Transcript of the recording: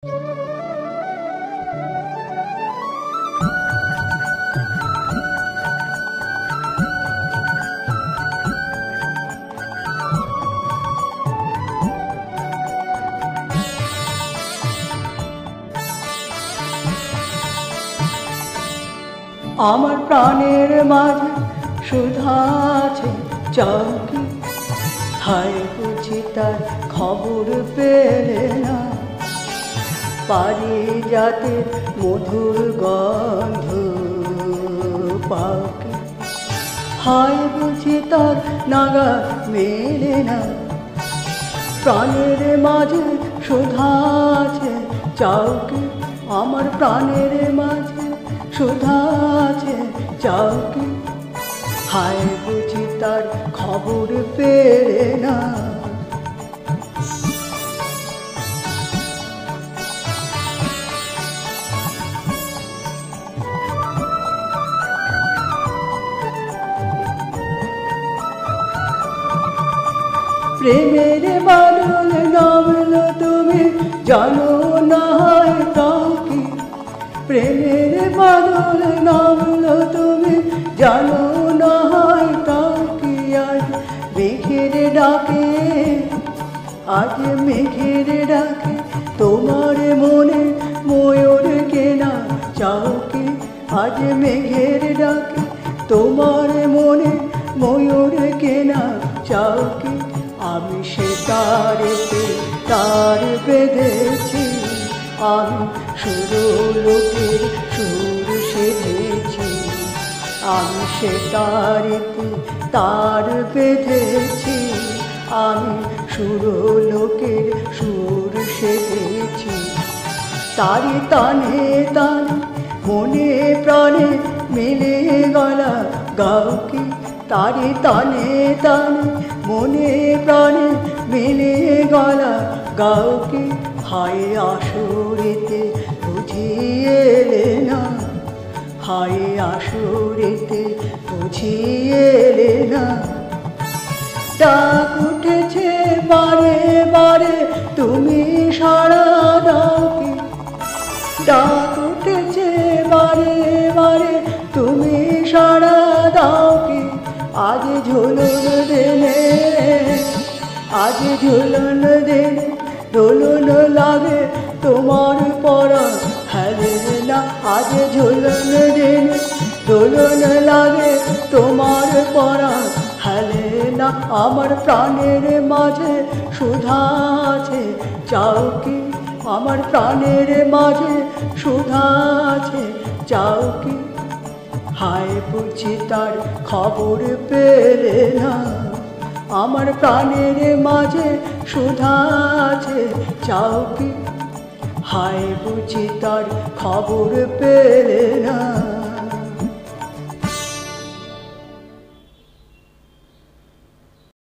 আমার প্রাণের মাঝে সুধা আছে চাও কি? হায় বুঝি তার খবর পেলে না, পারিজাতের মধুর গন্ধ পাও কি? হায় বুঝি তার নাগা মেলে না, প্রাণের মাঝে সুধা আছে চাও কি? আমার প্রাণের মাঝে সুধা আছে চাও কি? হায় বুঝি তার খবর পেলে না। প্রেমের বাদল নামলো তুমি জানো না হয় তাও কি? প্রেমের বাদল নামলো তুমি জানো না হয় তাও কি? আজ মেঘের ডাকে, আজ মেঘের ডাকে তোমার মনে ময়ূর কেনা চাও কি? আজ মেঘের ডাকে তোমার মনে ময়ূর কেনা চাও কি? আমি সে তারেতে তার বেঁধেছি, আমি সুরলোকের সুর সেধেছি। আমি সে তারেতে তার বেঁধেছি, আমি সুরলোকের সুর সেধেছি। তারি তানে তানে মনে প্রাণে মিলে গলা গাও কি? তারি তানে তানে মনে প্রাণে মিলে গলা গাও কি? হায় আসরেতে বুঝিয়ে এলে না, হায় আসরেতে বুঝিয়ে এলে না। ডাক উঠেছে বারে বারে তুমি সাড়া দাও কি? ডাক উঠেছে বারে বারে তুমি সাড়া দাও কি? আজ ঝুলন দেনে, আজ ঝুলন দেনে দোলন লাগে তোমার পরাণ হেলে না। আজ ঝুলন দেনে দোলন লাগে তোমার পরাণ হেলে না। আমার প্রাণের মাঝে সুধা আছে চাও কি? আমার প্রাণের মাঝে সুধা আছে চাও কি? হায় বুঝি তার খবর পেলে না, আমার প্রাণের মাঝে সুধা আছে চাও কি? হায় বুঝি তার খবর পেলে না।